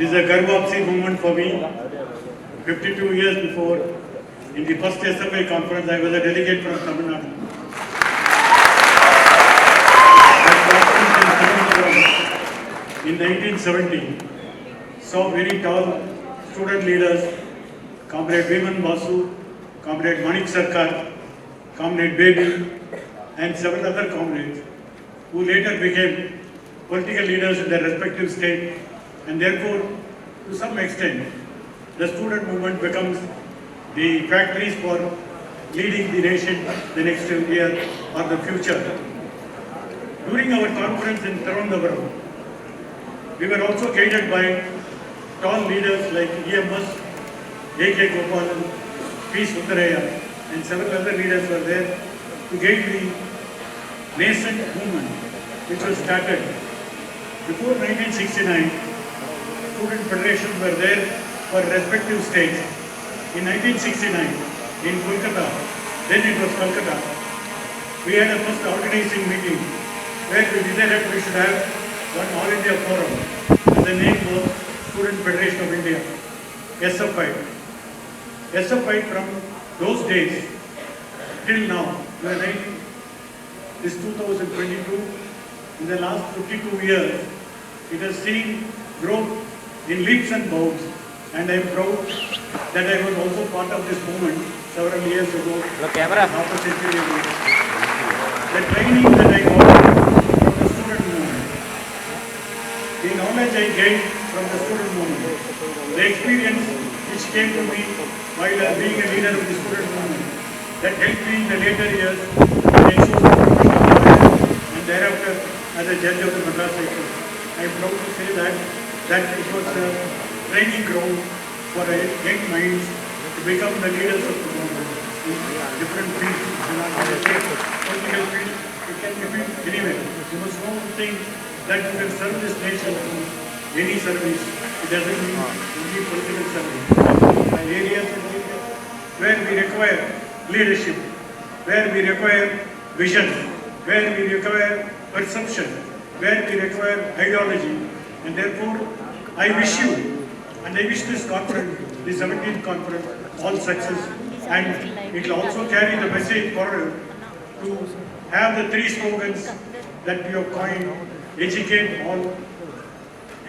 is a Garvapsi moment for me. 52 years before, in the first SFI conference, I was a delegate from Tamil Nadu. In 1970, saw very tall student leaders, Comrade Viman Basu, Comrade Manik Sarkar, Comrade Baby, and several other comrades, who later became political leaders in their respective state, and therefore, to some extent, the student movement becomes the factories for leading the nation the next year or the future. During our conference in Tirunelveli, we were also guided by tall leaders like EMS, A.K. Gopalan, P. Sundaraya, and several other leaders were there to guide the nascent movement which was started. Before 1969, student federations were there for respective states. In 1969, in Kolkata, then it was Kolkata, we had a first organizing meeting where we decided we should have one All India Forum, and the name was Student Federation of India, SFI. SFI from those days till now, is 2022. In the last 52 years, it has seen growth in leaps and bounds, and I am proud that I was also part of this movement several years ago, half a century ago. The training that I got from the student movement, the knowledge I gained from the student movement, the experience which came to me while being a leader of the student movement, that helped me in the later years in executive and thereafter as a judge of the Madras High Court. I am proud to say that it was a training ground for young minds to become the leaders of the movement in different fields. And political field, it can be anywhere. You must know one thing, that you can serve this nation through any service. It doesn't mean only political service. And areas where we require leadership, where we require vision, where we require perception, where we require ideology, and therefore I wish you, and I wish this conference, the 17th conference, all success, and it will also carry the message forward to have the three slogans that we have coined: educate all,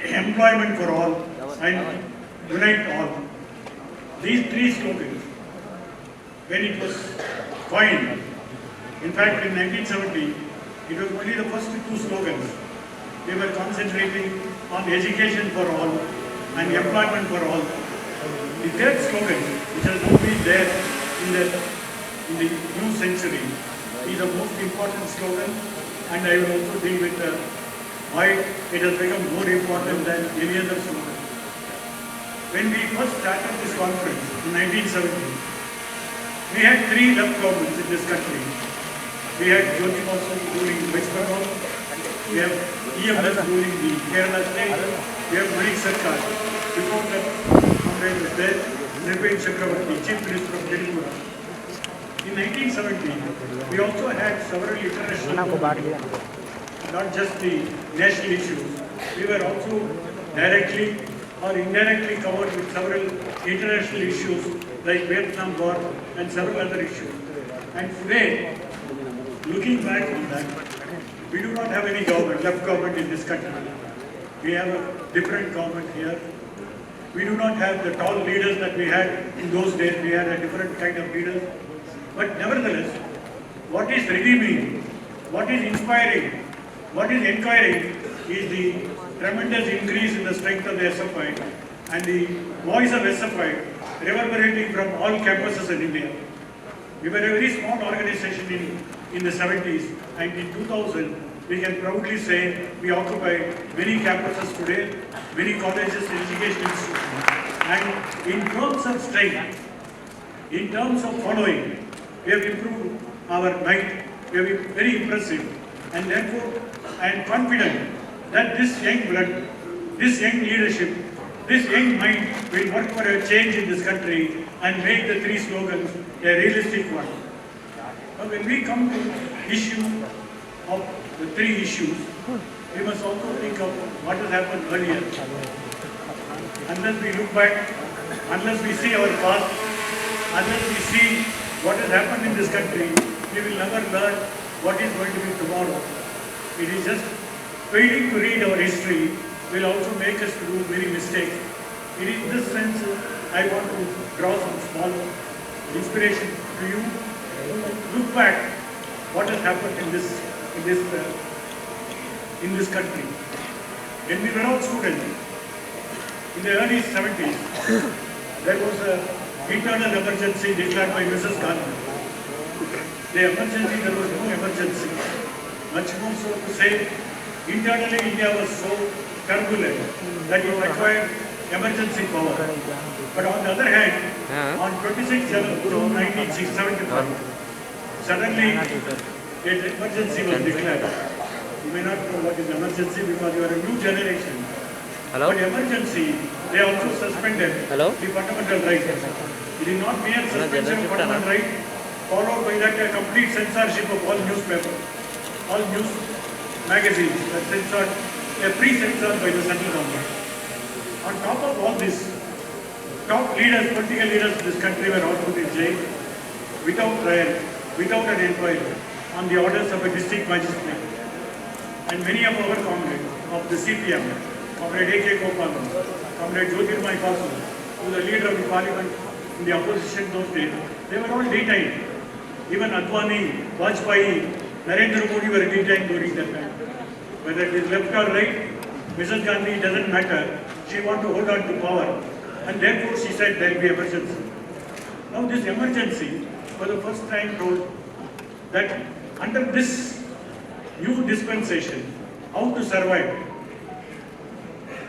employment for all, and unite all. These three slogans, when it was coined, in fact in 1970, it was only the first two slogans. We were concentrating on education for all and employment for all. The third slogan, which has now been there in the new century, is the most important slogan, and I will also deal with why it has become more important than any other slogan. When we first started this conference in 1970, we had three left governments in this country. We had Jyoti Basu ruling West Bengal, we have EMS ruling the Kerala state, we have Manik Sarkar. Before that, Comrade was there, Nirvana Chakravarti, Chief Minister of Telugu. In 1970, we also had several international movements, not just the national issues. We were also directly or indirectly covered with several international issues like Vietnam War and several other issues. And today, looking back on that, we do not have any government, left government in this country. We have a different government here. We do not have the tall leaders that we had in those days. We had a different kind of leaders. But nevertheless, what is redeeming, what is inspiring, what is encouraging is the tremendous increase in the strength of the SFI and the voice of SFI reverberating from all campuses in India. We were a very small organization in the 70s, and in 2000, we can proudly say we occupy many campuses today, many colleges and education institutions. And in terms of strength, in terms of following, we have improved our might. We have been very impressive. And therefore, I am confident that this young blood, this young leadership, this young mind will work for a change in this country and make the three slogans a realistic one. Now, when we come to issue of the three issues, we must also think of what has happened earlier. unless we look back, unless we see our past, unless we see what has happened in this country, we will never learn what is going to be tomorrow. It is just failing to read our history will also make us to do many mistakes. It is in this sense I want to draw some small inspiration to you. Look back what has happened in this country. When we were all students, in the early 70s, there was an internal emergency declared by Mrs. Gandhi. The emergency, there was no emergency. Much more so to say, internally India was so turbulent that it required emergency power. But on the other hand, on 26 June 1975, suddenly an emergency was declared. You may not know what is emergency because you are a new generation. Hello? But emergency, they also suspended Hello? the fundamental right. It is not mere suspension of fundamental right, followed by that a complete censorship of all newspapers, all news magazines that censored, pre-censored by the central government. On top of all this, top leaders, political leaders of this country were all put in jail without trial, without an inquiry, on the orders of a district magistrate. And many of our comrades of the CPM, Comrade A.K. Gopalan, Comrade Jyotirmay Basu, who was the leader of the parliament in the opposition those days, they were all detained. Even Advani, Vajpayee, Narendra Modi were detained during that time. Whether it is left or right, Mrs. Gandhi doesn't matter. She wants to hold on to power. And therefore she said there will be emergency. Now this emergency, for the first time told that under this new dispensation, how to survive.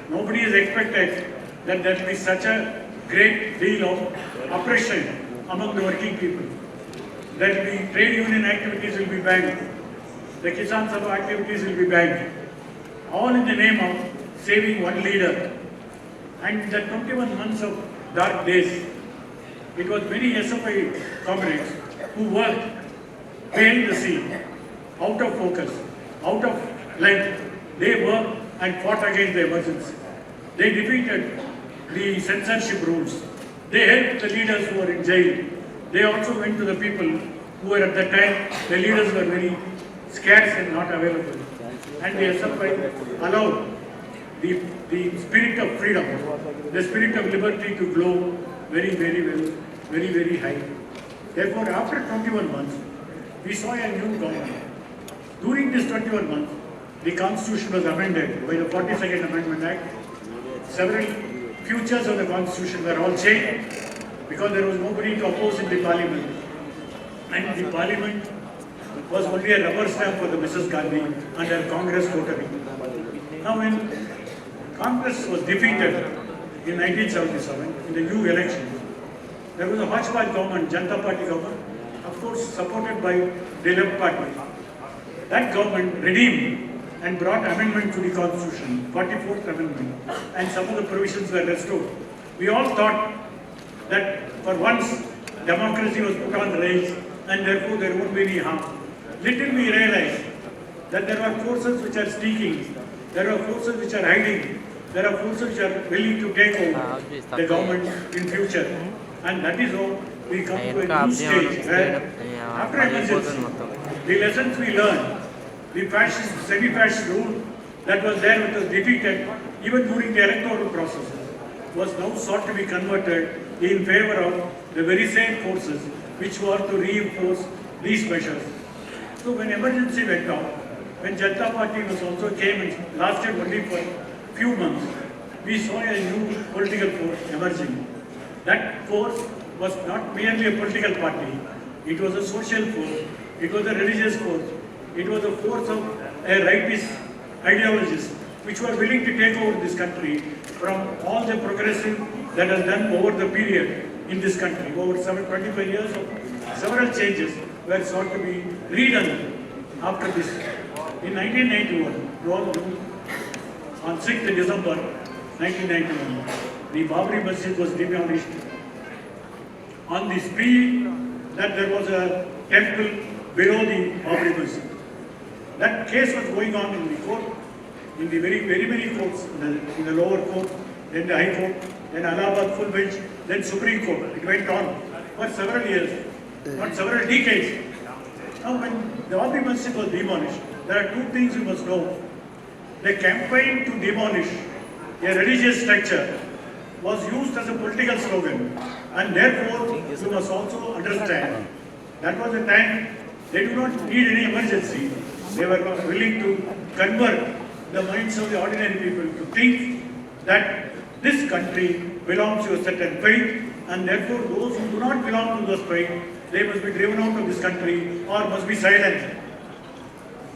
Nobody has expected that there will be such a great deal of oppression among the working people. There will be trade union activities will be banned. The Kisan Sabha activities will be banned. All in the name of saving one leader. And the 21 months of dark days, it was many SFI comrades who worked behind the scene, out of focus, out of light. They worked and fought against the emergency. They defeated the censorship rules. They helped the leaders who were in jail. They also went to the people who were at the time, the leaders were very scarce and not available. And the SFI allowed the spirit of freedom, the spirit of liberty to glow very, very well, very, very high. Therefore, after 21 months, we saw a new government. During this 21 months, the Constitution was amended by the 42nd Amendment Act. Several features of the Constitution were all changed because there was nobody to oppose in the Parliament. And the Parliament was only a rubber stamp for the Mrs. Gandhi and her Congress coterie. Now when Congress was defeated in 1977 in the new election, there was a hodgepodge government, Janata Party government, of course supported by the left party. That government redeemed and brought amendment to the Constitution, 44th Amendment, and some of the provisions were restored. We all thought that for once democracy was put on rails and therefore there won't be any harm. Little we realized that there are forces which are sneaking, there are forces which are hiding, there are forces which are willing to take over the government in future. And that is how we come to a new stage where after emergency, the lessons we learned, the fascist, semi-fascist rule that was there, which was defeated even during the electoral processes, was now sought to be converted in favor of the very same forces which were to reinforce these measures. So when emergency went out, when Janata Party was also came and lasted only for few months, we saw a new political force emerging. That force was not merely a political party, it was a social force, it was a religious force, it was a force of a rightist ideologists which were willing to take over this country from all the progressive that has done over the period in this country. Over 25 years of several changes were sought to be redone after this. In 1991, you all know, on 6th December 1991, the Babri Masjid was demolished on the plea that there was a temple below the Babri Masjid. That case was going on in the court, in the very many courts, in the lower court, then the High Court, then Allahabad full bench, then Supreme Court. It went on for several years, not several decades. Now when the Babri Masjid was demolished, there are two things you must know. The campaign to demolish a religious structure was used as a political slogan, and therefore you must also understand that was a time they do not need any emergency. They were willing to convert the minds of the ordinary people to think that this country belongs to a certain faith, and therefore those who do not belong to this faith, they must be driven out of this country or must be silenced.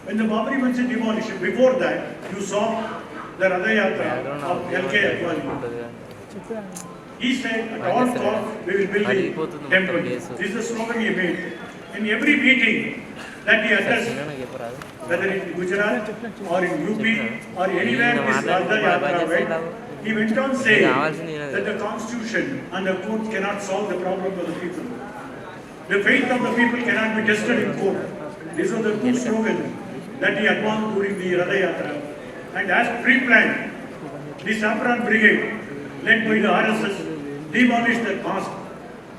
When the Babri Masjid demolished, before that, you saw the Ratha Yatra of L.K. Advani. He said, at all costs, we will build a temple. This is the slogan he made. In every meeting that he addressed, whether in Gujarat or in UP or anywhere this Ratha Yatra went, he went on saying that the constitution and the courts cannot solve the problem of the people. The faith of the people cannot be tested in court. These are the two slogans that he advanced during the Ratha Yatra. And as pre-planned, the Saffron Brigade, led by the RSS, demolished that mosque.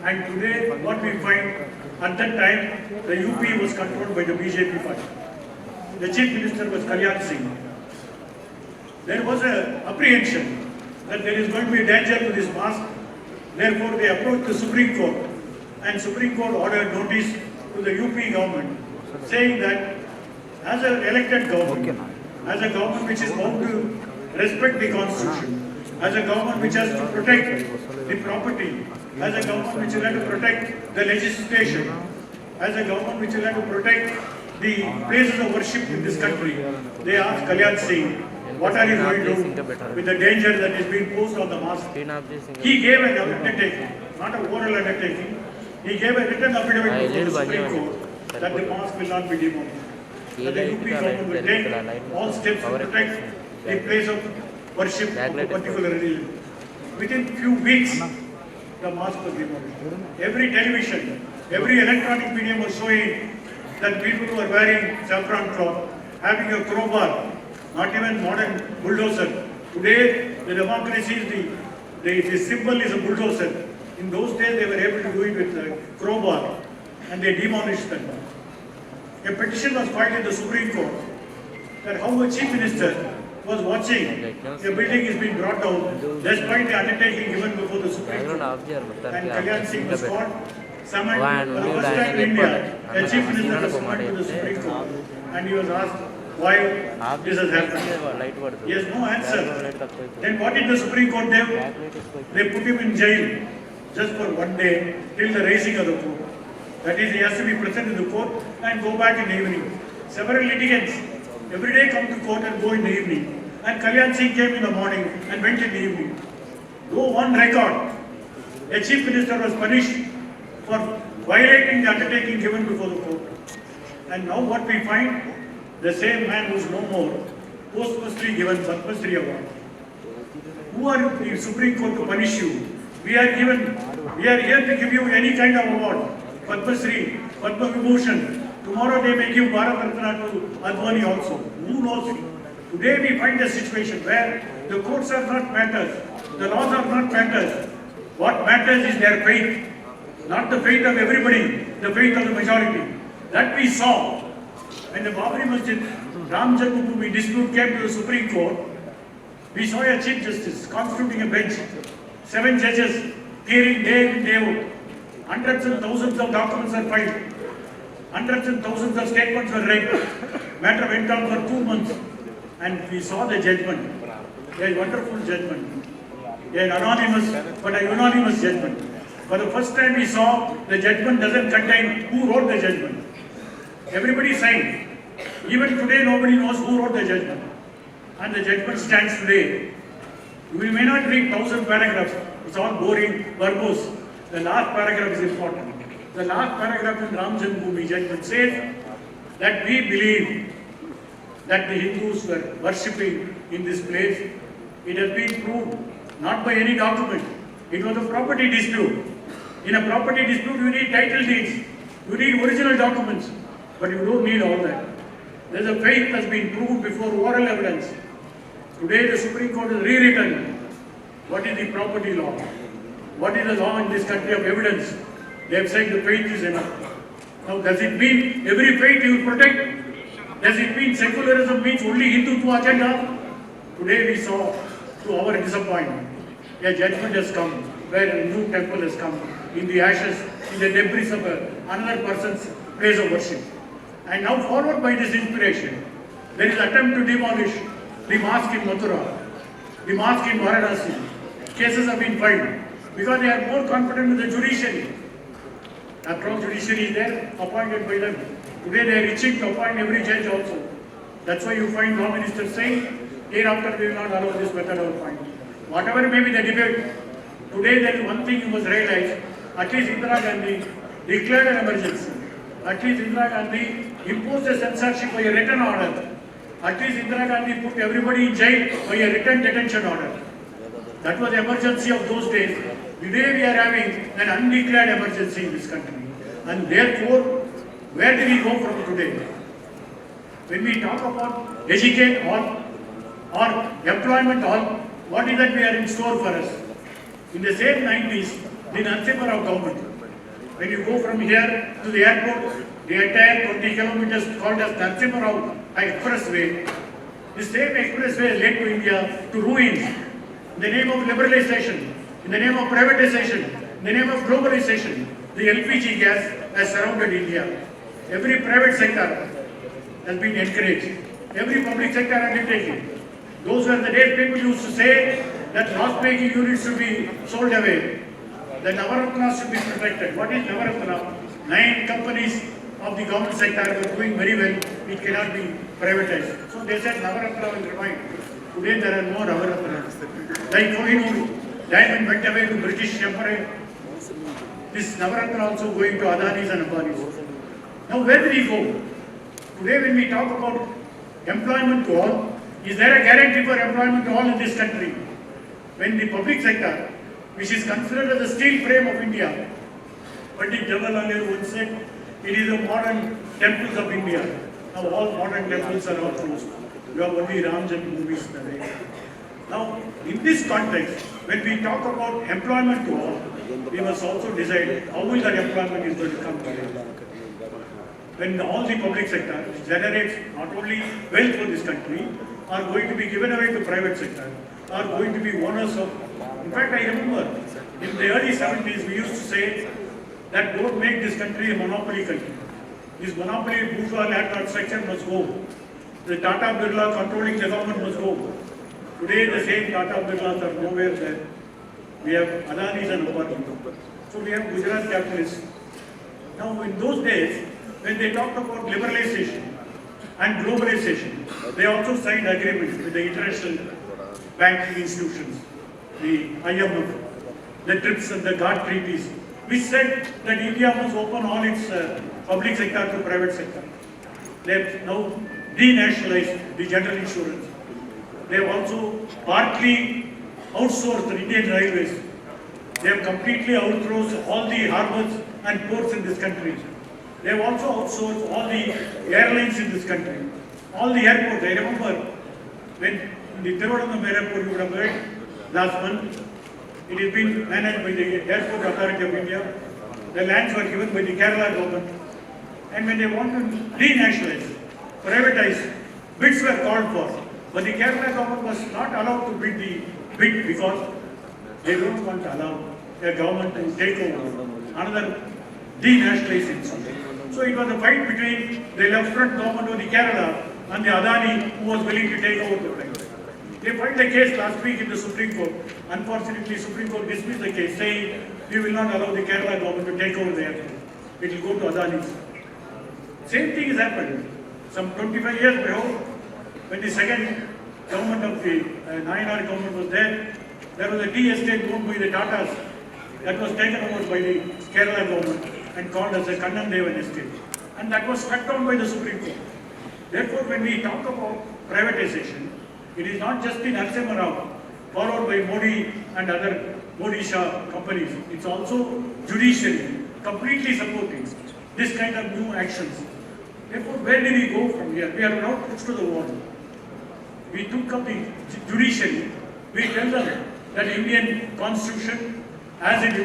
And today, what we find, at that time, the UP was controlled by the BJP party. The Chief Minister was Kalyan Singh. There was an apprehension that there is going to be danger to this mosque. Therefore, they approached the Supreme Court, and Supreme Court ordered notice to the UP government, saying that as an elected government, as a government which is bound to respect the constitution, as a government which has to protect the property, as a government which will have to protect the legislation, as a government which will have to protect the places of worship in this country, they asked Kalyan Singh, what are you going to do with the danger that is being posed on the mosque? He gave an undertaking, not a oral undertaking, he gave a written affidavit to the Supreme Court that the mosque will not be demolished. That the UP government will take all steps to protect the place of worship of a particular religion. Within few weeks, the mosque was demolished. Every television, every electronic medium was showing that people who are wearing saffron cloth, having a crowbar, not even modern bulldozer. Today, the democracy is the symbol is a bulldozer. In those days, they were able to do it with a crowbar, and they demolished them. A petition was filed in the Supreme Court that how a chief minister was watching a building is being brought down despite the undertaking given before the Supreme Court. And Kalyan Singh was caught, summoned for the first time in India. A chief minister was summoned to the Supreme Court, and he was asked why this has happened. He has no answer. Then what did the Supreme Court do? They put him in jail just for one day till the raising of the court. That is, he has to be present in the court and go back in the evening. Several litigants every day come to court and go in the evening. And Kalyan Singh came in the morning and went in the evening. Though on record, a chief minister was punished for violating the undertaking given before the court. And now what we find, the same man who is no more, posthumously given Padma Shri award. Who are the Supreme Court to punish you? We are here to give you any kind of award. Padma Shri, Padma Vibhushan. Tomorrow they may give Bharat Ratna to Advani also. Who knows? Today we find a situation where the courts are not matters, the laws are not matters. What matters is their faith, not the faith of everybody, the faith of the majority. That we saw when the Babri Masjid Ram Janmabhoomi dispute came to the Supreme Court. We saw a Chief Justice constituting a bench, 7 judges hearing day in day out. Hundreds and thousands of documents are filed. Hundreds and thousands of statements were read. Matter went on for 2 months. And we saw the judgment. A wonderful judgment. An anonymous but a unanimous judgment. For the first time we saw the judgment doesn't contain who wrote the judgment. Everybody signed. Even today nobody knows who wrote the judgment. And the judgment stands today. We may not read 1,000 paragraphs. It's all boring, verbose. The last paragraph is important. The last paragraph in Ram Janmabhoomi judgment says that we believe that the Hindus were worshipping in this place. It has been proved not by any document. It was a property dispute. In a property dispute you need title deeds. You need original documents. But you don't need all that. There's a faith that's been proved before oral evidence. Today the Supreme Court has rewritten What is the property law? What is the law in this country of evidence? They have said the faith is enough. Now, does it mean every faith you will protect? Does it mean secularism means only Hindutva agenda? Today we saw, to our disappointment, a judgment has come where a new temple has come in the ashes, in the debris of another person's place of worship. And now, followed by this inspiration, there is attempt to demolish the mosque in Mathura, the mosque in Varanasi. Cases have been filed because they are more confident with the judiciary. After all, judiciary is there, appointed by them. Today they are itching to appoint every judge also. That's why you find law ministers saying, hereafter we will not allow this method of appointment. Whatever may be the debate, today there is one thing you must realize, at least Indira Gandhi declared an emergency. At least Indira Gandhi imposed a censorship by a written order. At least Indira Gandhi put everybody in jail by a written detention order. That was the emergency of those days. Today we are having an undeclared emergency in this country. And therefore, where do we go from today? When we talk about educate all or employment all, what is that we are in store for us? In the same 90s, the Narasimha Rao government, when you go from here to the airport, the entire 20 kilometers called as Narasimha Rao expressway, the same expressway led to India to ruins in the name of liberalization, in the name of privatization, in the name of globalization. The LPG gas has surrounded India. Every private sector has been encouraged. Every public sector undertaking. Those were the days people used to say that loss-making units should be sold away. The Navaratna should be protected. What is Navaratna? 9 companies of the government sector were doing very well. It cannot be privatized. So they said Navaratna will remain. Today there are no Navaratna. Like Kohinoor, diamond went away to British Empire. This Navaratna also going to Adanis and Ambanis. Now where do we go? Today when we talk about employment to all, is there a guarantee for employment to all in this country? When the public sector, which is considered as the steel frame of India, Pandit Jawaharlal Nehru once said, it is the modern temples of India. Now all modern temples are all closed. You have only Rams and movies today. Now in this context, when we talk about employment to all, we must also decide how will that employment is going to come today. When all the public sector, which generates not only wealth for this country, are going to be given away to private sector, are going to be owners of. In fact, I remember in the early 70s we used to say that don't make this country a monopoly country. This monopoly bourgeois landlord structure must go. The Tata Birla controlling the government must go. Today the same Tata Birlas are nowhere there. We have Adanis and Ambanis. So we have Gujarat capitalists. Now in those days, when they talked about liberalization and globalization, they also signed agreements with the international banking institutions, the IMF, the TRIPS and the GATT treaties, which said that India must open all its public sector to private sector. They have now denationalized the general insurance. They have also partly outsourced the Indian railways. They have completely outsourced all the harbors and ports in this country. They have also outsourced all the airlines in this country. All the airports. I remember when in the Temperament airport, you would have heard last month, it has been managed by the Airport Authority of India. The lands were given by the Kerala government. And when they wanted to denationalize, privatize, bids were called for. But the Kerala government was not allowed to bid because they don't want to allow a government to take over another denationalizing something. So it was a fight between the Lieutenant government of the Kerala and the Adani who was willing to take over the place. They filed a case last week in the Supreme Court. Unfortunately, Supreme Court dismissed the case saying we will not allow the Kerala government to take over the airport. It will go to Adani's. Same thing has happened. Some 25 years ago, when the second government of the Nayanar government was there was a tea estate owned by the Tatas that was taken over by the Kerala government and called as a Kannandevan estate. And that was struck down by the Supreme Court. Therefore, when we talk about privatization, it is not just the Narasimha Rao, followed by Modi and other Modi Shah companies. It's also judiciary completely supporting this kind of new actions. Therefore, where do we go from here? We are now pushed to the wall. We took up the judiciary. We tell them that Indian Constitution, as it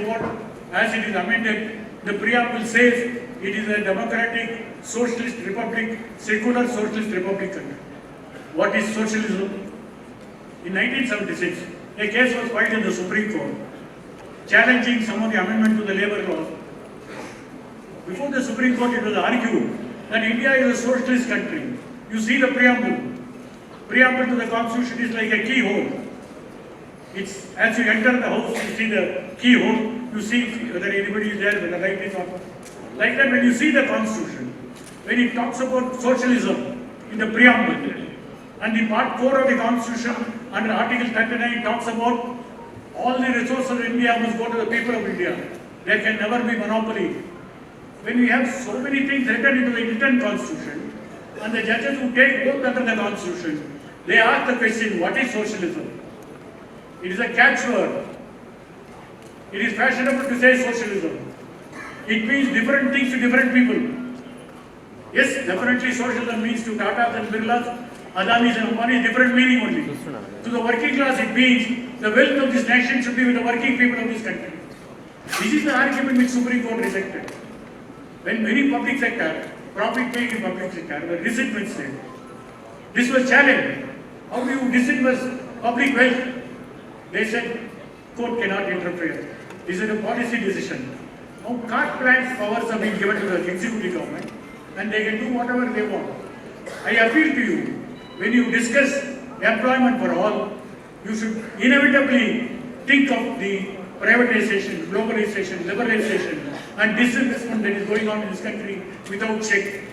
is amended, the preamble says it is a democratic, socialist republic, secular socialist republic country. What is socialism? In 1976, a case was filed in the Supreme Court challenging some of the amendment to the labor laws. Before the Supreme Court, it was argued that India is a socialist country. You see the preamble. Preamble to the Constitution is like a keyhole. It's as you enter the house, you see the keyhole. You see whether anybody is there, whether the light is on. Like that, when you see the Constitution, when it talks about socialism in the preamble, and the part 4 of the Constitution under Article 39 talks about all the resources of India must go to the people of India. There can never be monopoly. When we have so many things written into the written Constitution, and the judges who take both under the Constitution, they ask the question, what is socialism? It is a catchword. It is fashionable to say socialism. It means different things to different people. Yes, definitely socialism means to Tatas and Birlas, Adanis and Ambanis, different meaning only. To the working class, it means the wealth of this nation should be with the working people of this country. This is the argument which Supreme Court rejected. When many public sector, profit paying in public sector, were disinvested, this was challenged. How do you disinvest public wealth? They said, court cannot interfere. This is a policy decision. Now, carte blanche powers have been given to the executive government, and they can do whatever they want. I appeal to you, when you discuss employment for all, you should inevitably think of the privatization, globalization, liberalization, and disinvestment that is going on in this country without check.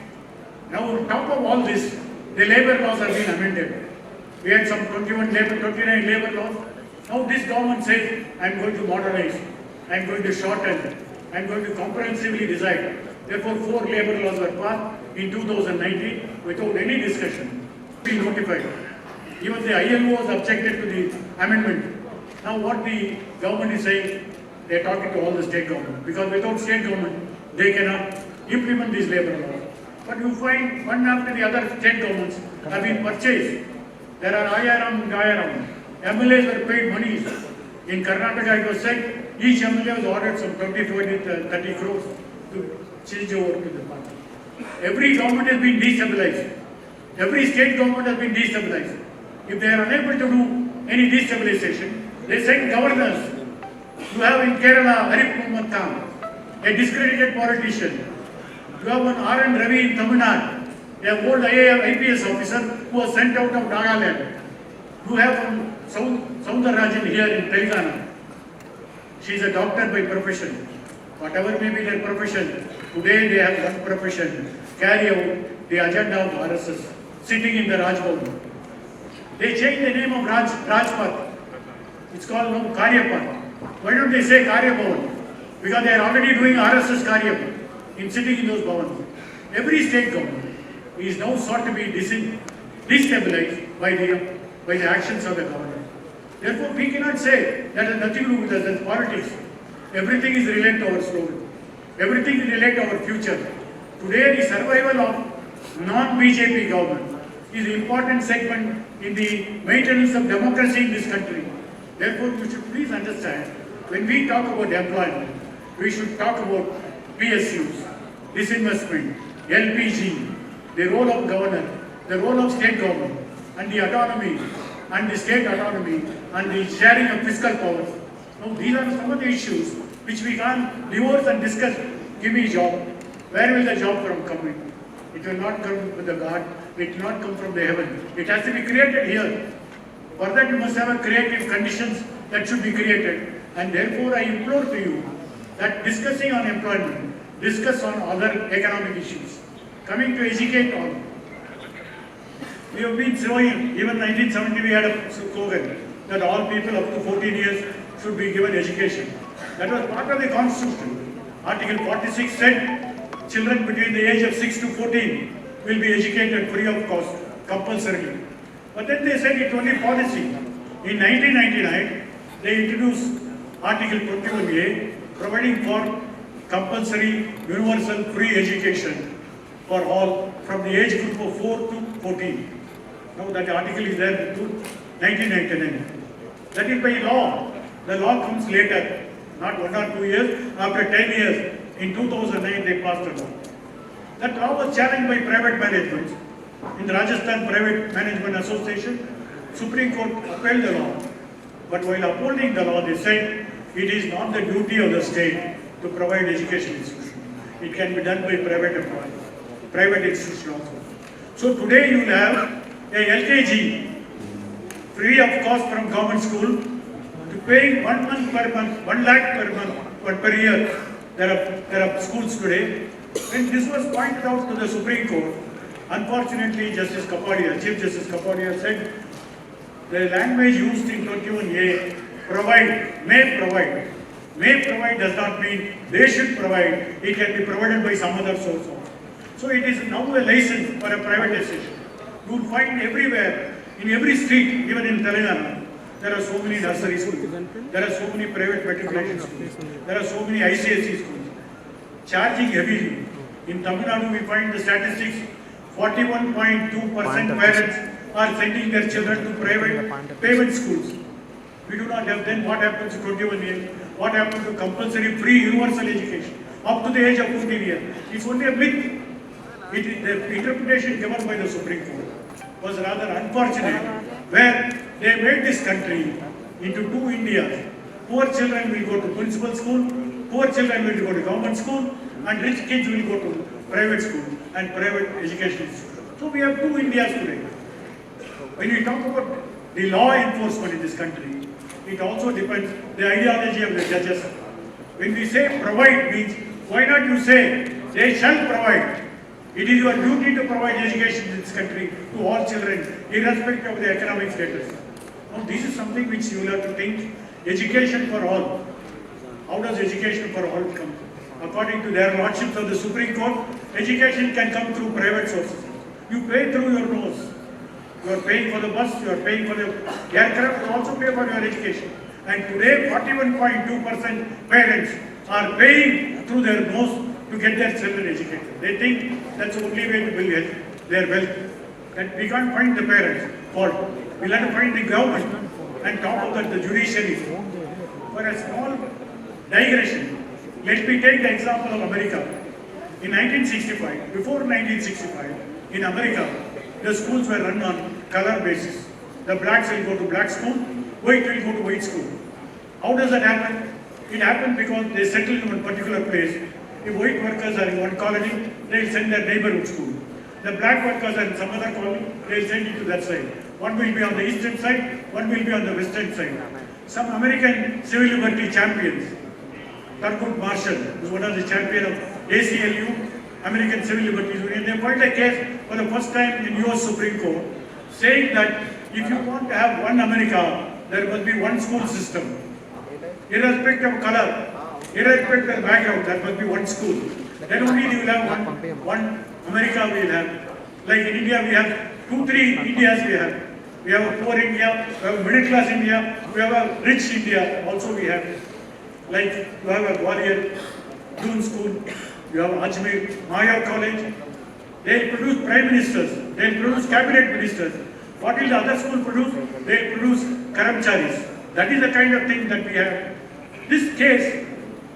Now, on top of all this, the labor laws have been amended. We had some 29 labor laws. Now this government says, I am going to modernize, I am going to shorten, I am going to comprehensively decide. Therefore, 4 labor laws were passed in 2019 without any discussion. Be notified. Even the ILO was objected to the amendment. Now what the government is saying, they are talking to all the state government, because without state government, they cannot implement these labor laws. But you find one after the other state governments have been purchased. There are IRM. MLAs were paid monies. In Karnataka, it was said each MLA was ordered some 20, 30 crores to change over to the party. Every government has been destabilized. Every state government has been destabilized. If they are unable to do any destabilization, they send governors. You have in Kerala, Arif Muhammad Khan, a discredited politician. You have one R.N. Ravi in Tamil Nadu, a old IPS officer who was sent out of Nagaland. You have one Soundarajan here in Telangana. She is a doctor by profession. Whatever may be their profession, today they have one profession, carry out the agenda of RSS, sitting in the Raj Bhavan. They changed the name of Rajpath. It's called now Karyapath. Why don't they say Karya Bhavan? Because they are already doing RSS Karya in sitting in those bhavans. Every state government is now sought to be destabilized by the actions of the government. Therefore, we cannot say that has nothing to do with us as politics. Everything is related to our slogan. Everything is related to our future. Today, the survival of non-BJP government is an important segment in the maintenance of democracy in this country. Therefore, you should please understand, when we talk about employment, we should talk about PSUs, disinvestment, LPG, the role of governor, the role of state government, and the autonomy, and the state autonomy, and the sharing of fiscal powers. Now, these are some of the issues which we can't divorce and discuss. Give me a job. Where will the job come in? It will not come with the God. It will not come from the heaven. It has to be created here. For that, you must have a creative conditions that should be created. And therefore, I implore to you that discussing on employment, discuss on other economic issues. Coming to educate all. We have been showing, even 1970 we had a slogan that all people up to 14 years should be given education. That was part of the Constitution. Article 46 said children between the age of 6 to 14 will be educated free of cost, compulsorily. But then they said it's only policy. In 1999, they introduced Article 21A, providing for compulsory universal free education for all from the age group of 4 to 14. Now that article is there to 1999. That is by law. The law comes later, not 1 or 2 years. After 10 years, in 2009 they passed a law. That law was challenged by private management. In the Rajasthan Private Management Association, Supreme Court upheld the law. But while upholding the law, they said it is not the duty of the state to provide education institution. It can be done by private institution also. So today you will have a LKG free of cost from government school to paying 1 month per month, 1 lakh per month per year. There are schools today. When this was pointed out to the Supreme Court, unfortunately Justice Kapadia, Chief Justice Kapadia said the language used in 21A, may provide does not mean they should provide. It can be provided by some other source also. So it is now a license for a privatization. You will find everywhere, in every street, even in Telangana, there are so many nursery schools, there are so many private matriculation schools, there are so many ICSE schools, charging heavily. In Tamil Nadu, we find the statistics, 41.2% parents are sending their children to private payment schools. We do not have. Then what happens to 21 years? What happens to compulsory free universal education up to the age of 14 years? It's only a myth. The interpretation given by the Supreme Court was rather unfortunate, where they made this country into two Indias. Poor children will go to principal school, poor children will go to government school, and rich kids will go to private school and private education institution. So we have two Indias today. When we talk about the law enforcement in this country, it also depends the ideology of the judges. When we say provide means, why not you say they shall provide? It is your duty to provide education in this country to all children, irrespective of their economic status. Now, this is something which you will have to think. Education for all. How does education for all come? According to their lordships of the Supreme Court, education can come through private sources. You pay through your nose. You are paying for the bus, you are paying for the aircraft, you also pay for your education. And today, 41.2% parents are paying through their nose to get their children educated. They think that's the only way to build their wealth. And we can't find the parents' fault. We'll have to find the government and top of that the judiciary. For a small digression, let me take the example of America. In 1965, before 1965, in America, the schools were run on color basis. The blacks will go to black school, white will go to white school. How does that happen? It happened because they settled in one particular place. If white workers are in one colony, they will send their neighborhood school. The black workers are in some other colony, they will send it to that side. One will be on the eastern side, one will be on the western side. Some American civil liberty champions, Thurgood Marshall, who is one of the champions of ACLU, American Civil Liberties Union, they filed a case for the first time in US Supreme Court, saying that if you want to have one America, there must be one school system. Irrespective of color, irrespective of background, there must be one school. Then only you will have one America we will have. Like in India, we have 2-3 Indias we have. We have a poor India, we have a middle class India, we have a rich India also we have. Like you have a Gwalior, Doon School, you have Ajmer, Maya College. They produce prime ministers, they produce cabinet ministers. What will the other school produce? They produce karamcharis. That is the kind of thing that we have. This case,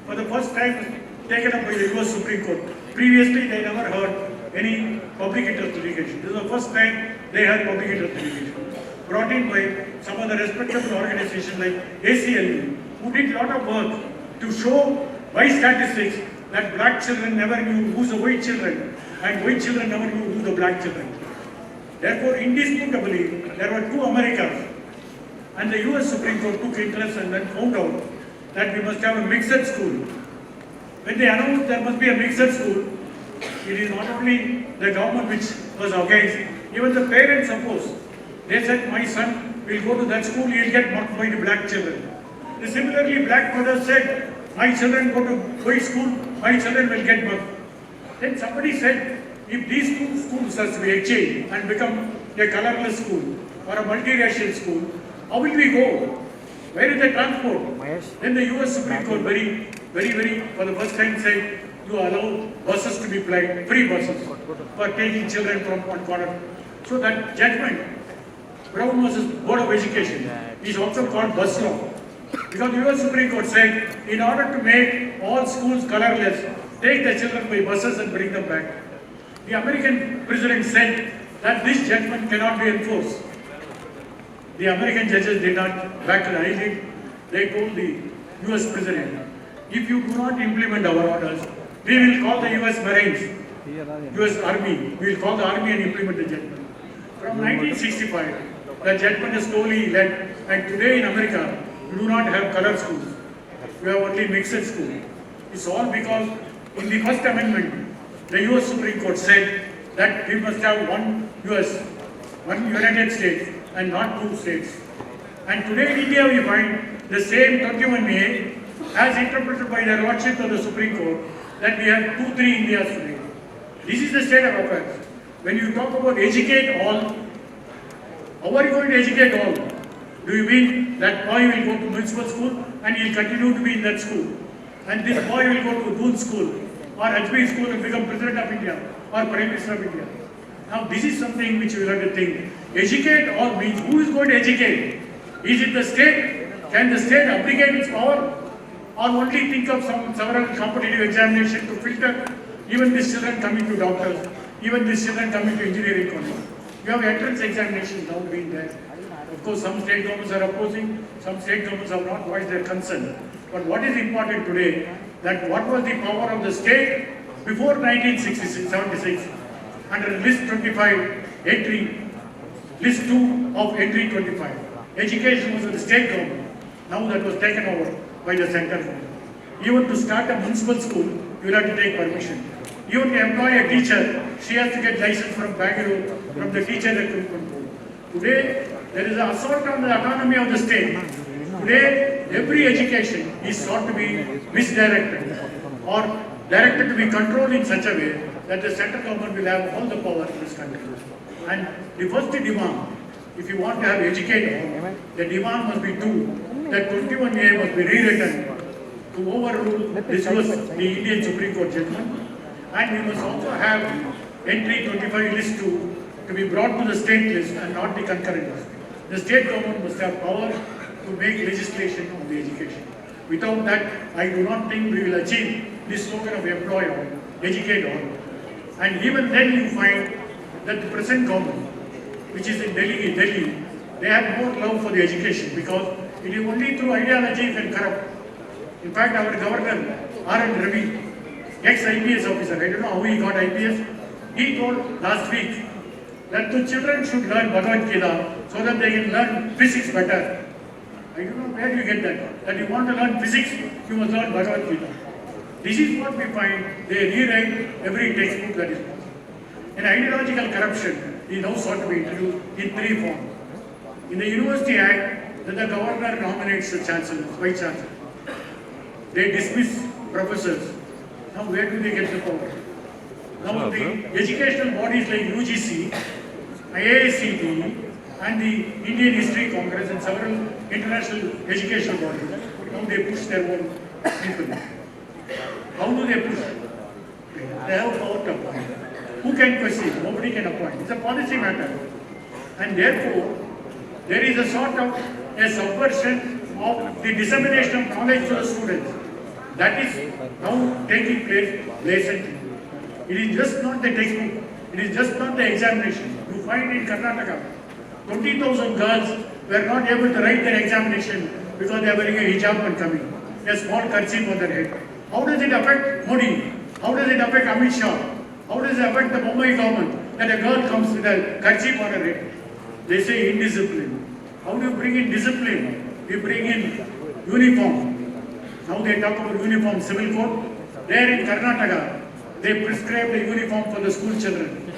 for the first time, taken up by the US Supreme Court. Previously, they never heard any public interest litigation. This is the first time they had public interest litigation. Brought in by some other respectable organization like ACLU, who did a lot of work to show by statistics that black children never knew who's the white children and white children never knew who the black children. Therefore, indisputably, there were two Americas, and the US Supreme Court took interest and then found out that we must have a mixed school. When they announced there must be a mixed school, it is not only the government which was against, even the parents opposed. They said, my son will go to that school, he will get marked by the black children. Similarly, black mothers said, my children go to white school, my children will get marked. Then somebody said, if these two schools are to be exchanged and become a colorless school or a multiracial school, how will we go? Where is the transport? Then the US Supreme Court very, for the first time said, you allow buses to be applied, free buses, for taking children from one corner. So that judgment Brown versus Board of Education is also called bus law. Because the US Supreme Court said, in order to make all schools colorless, take the children by buses and bring them back. The American president said that this judgment cannot be enforced. The American judges did not back the eyelid. They told the US president, if you do not implement our orders, we will call the US Marines, US Army, we will call the Army and implement the judgment. From 1965, the judgment is slowly led, and today in America, we do not have color schools. We have only mixed schools. It's all because in the First Amendment, the US Supreme Court said that we must have one US, one United States, and not two states. And today in India, we find the same 21A as interpreted by the Lordship of the Supreme Court that we have 2-3 Indias today. This is the state of affairs. When you talk about educate all, how are you going to educate all? Do you mean that boy will go to municipal school and he will continue to be in that school? And this boy will go to Doon school or HB school and become President of India or Prime Minister of India? Now this is something which we have to think. Educate all means who is going to educate? Is it the state? Can the state abrogate its power? Or only think of several competitive examinations to filter even these children coming to doctors, even these children coming to engineering college? You have entrance examinations now being there. Of course, some state governments are opposing, some state governments have not voiced their concern. But what is important today, that what was the power of the state before 1976 under list 25 entry, list 2 of entry 25. Education was of the state government. Now that was taken over by the central government. Even to start a municipal school, you will have to take permission. Even to employ a teacher, she has to get license from Bangalore, from the teacher recruitment board. Today, there is an assault on the autonomy of the state. Today, every education is sought to be misdirected or directed to be controlled in such a way that the central government will have all the power in this country. And the first demand, if you want to have educate all, the demand must be that 21A must be rewritten to overrule this was the Indian Supreme Court judgment. And we must also have entry 25 list 2 to be brought to the state list and not the concurrent list. The state government must have power to make legislation on the education. Without that, I do not think we will achieve this slogan of employ all, educate all. And even then you find that the present government, which is in Delhi, they have more love for the education because it is only through ideology you can corrupt. In fact, our governor, R.N. Ravi, ex-IPS officer, I don't know how he got IPS, he told last week that the children should learn Bhagavad Gita so that they can learn physics better. I don't know where you get that. That you want to learn physics, you must learn Bhagavad Gita. This is what we find. They rewrite every textbook that is possible. And ideological corruption is now sought to be introduced in 3 forms. In the University Act, then the governor nominates the chancellor, vice chancellor. They dismiss professors. Now where do they get the power? Now the educational bodies like UGC, IACT, and the Indian History Congress and several international educational bodies, now they push their own people. How do they push? They have power to appoint. Who can question? Nobody can appoint. It's a policy matter. And therefore, there is a sort of a subversion of the dissemination of knowledge to the students. That is now taking place blatantly. It is just not the textbook. It is just not the examination. You find in Karnataka, 20,000 girls were not able to write their examination because they are wearing a hijab and coming. A small kerchief on their head. How does it affect Modi? How does it affect Amit Shah? How does it affect the Mumbai government that a girl comes with a kerchief on her head? They say indiscipline. How do you bring in discipline? You bring in uniform. Now they talk about uniform civil code. There in Karnataka, they prescribe the uniform for the school children.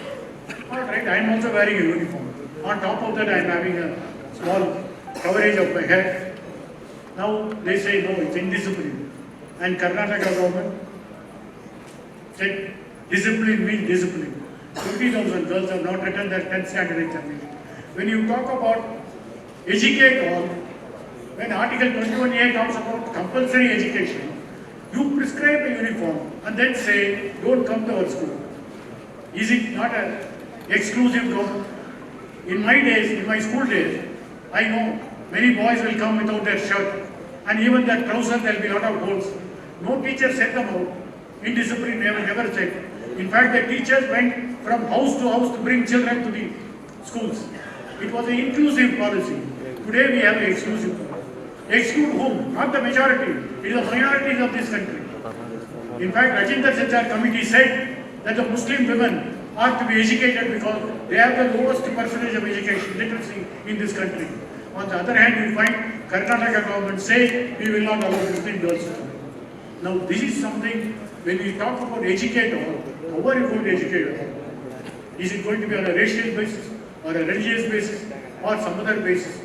Alright, I am also wearing a uniform. On top of that, I am having a small coverage of my head. Now they say no, it's indiscipline. And Karnataka government said discipline means discipline. 20,000 girls have not written their 10th standard examination. When you talk about educate all, when Article 21A talks about compulsory education, you prescribe a uniform and then say, don't come to our school. Is it not an exclusive government? In my days, in my school days, I know many boys will come without their shirt, and even their trousers there will be a lot of holes. No teacher set them out. Indiscipline never said. In fact, the teachers went from house to house to bring children to the schools. It was an inclusive policy. Today we have an exclusive policy. Exclude whom? Not the majority. It is the minorities of this country. In fact, Rajinder Sachar committee said that the Muslim women are to be educated because they have the lowest percentage of education literacy in this country. On the other hand, you find Karnataka government say we will not allow Muslim girls to come. Now this is something, when we talk about educate all, how are you going to educate all? Is it going to be on a racial basis or a religious basis or some other basis?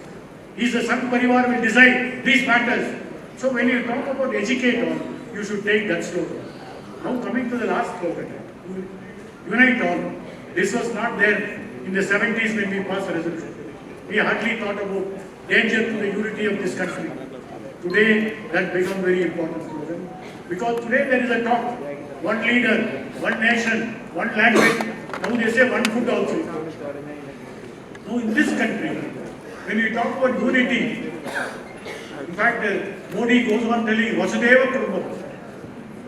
Is the Sangh Parivar will decide these matters. So when you talk about educate all, you should take that slogan. Now coming to the last slogan, unite all. This was not there in the 70s when we passed a resolution. We hardly thought about danger to the unity of this country. Today that become very important slogan. Because today there is a talk, one leader, one nation, one language. Now they say one food also. Now in this country, when we talk about unity, in fact Modi goes on telling Vasudeva Kutumbakam.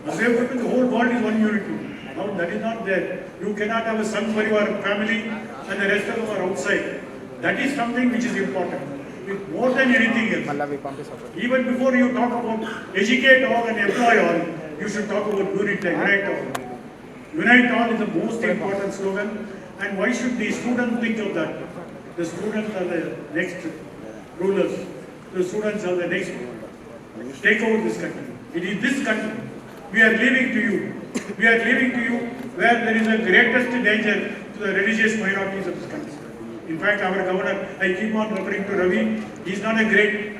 Vasudeva Kutumbakam, the whole world is one unity. Now that is not there. You cannot have a Sangh Parivar family and the rest of them are outside. That is something which is important. With more than anything else. Even before you talk about educate all and employ all, you should talk about unity, unite all. Unite all is the most important slogan. And why should the students think of that? The students are the next rulers. The students are the next take over this country. It is this country. We are leaving to you. We are leaving to you where there is the greatest danger to the religious minorities of this country. In fact, our governor, I keep on referring to Ravi, he is not a great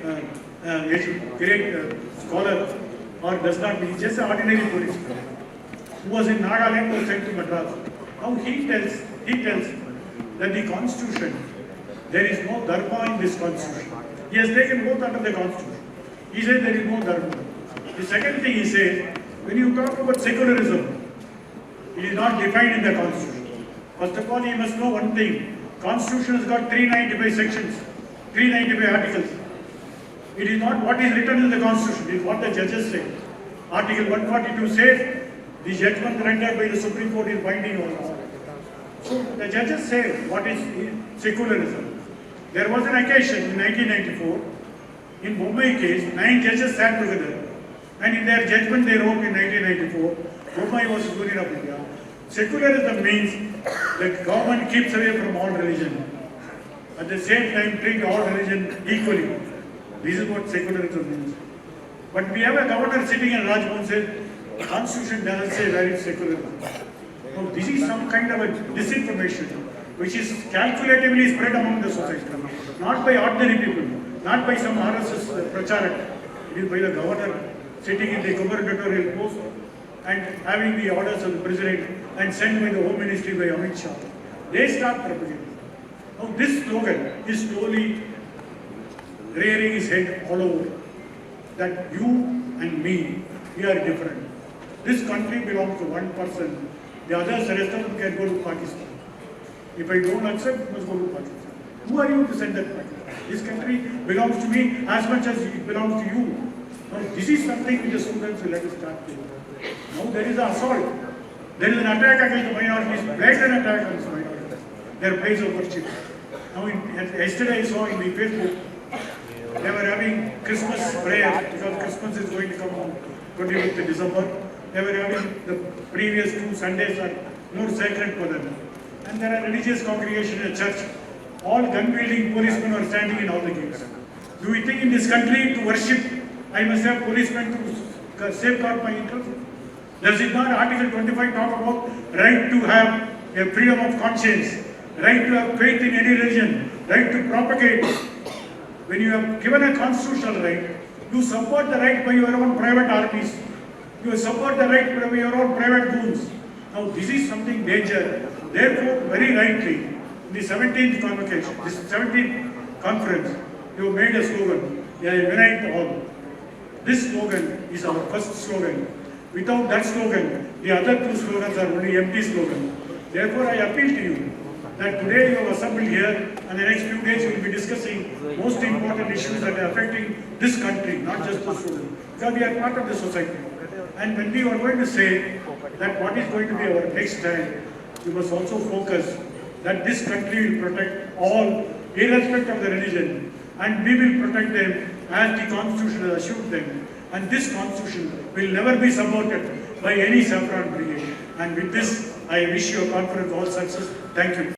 scholar or does not, he is just an ordinary policeman who was in Nagaland or sent to Madras. Now he tells that the constitution, there is no dharma in this constitution. He has taken both under the constitution. He says there is no dharma. The second thing he says, when you talk about secularism, it is not defined in the constitution. First of all, you must know one thing. Constitution has got 395 sections, 395 articles. It is not what is written in the constitution, it is what the judges say. Article 142 says, the judgment rendered by the Supreme Court is binding on all. So the judges say what is secularism. There was an occasion in 1994, in Bombay case, 9 judges sat together and in their judgment they wrote in 1994, Bombay was Union of India. Secularism means that government keeps away from all religion. At the same time, treat all religion equally. This is what secularism means. But we have a governor sitting in Rajbhavan says, the constitution doesn't say where it's secularism. So this is some kind of a disinformation which is calculatively spread among the society. Not by ordinary people, not by some RSS pracharak. It is by the governor sitting in the gubernatorial post and having the orders of the president and sent by the Home Ministry by Amit Shah. They start propagating. Now this slogan is slowly rearing his head all over. That you and me, we are different. This country belongs to one person. The others, the rest of them can go to Pakistan. If I don't accept, you must go to Pakistan. Who are you to send that Pakistan? This country belongs to me as much as it belongs to you. Now this is something which the students will let us start with. Now there is an assault. There is an attack against the minorities, blatant attack against the minorities. Their place of worship. Now yesterday I saw in the Facebook, they were having Christmas prayer because Christmas is going to come on 25th December. They were having the previous 2 Sundays are more sacred for them. And there are religious congregations in a church. All gun-wielding policemen are standing in all the gates. Do we think in this country to worship, I must have policemen to safeguard my interests? Does it not Article 25 talk about right to have a freedom of conscience, right to have faith in any religion, right to propagate? When you have given a constitutional right, you support the right by your own private armies. You support the right by your own private goons. Now this is something danger. Therefore, very rightly, in the 17th convocation, this 17th conference, you made a slogan, unite all. This slogan is our first slogan. Without that slogan, the other 2 slogans are only empty slogans. Therefore, I appeal to you, that today you have assembled here and the next few days you will be discussing most important issues that are affecting this country, not just the students. Because we are part of the society. And when we are going to say that what is going to be our next stand, we must also focus that this country will protect all, irrespective of the religion, and we will protect them as the Constitution has assured them. And this Constitution will never be subverted by any saffron brigade. And with this, I wish you a conference all success. Thank you.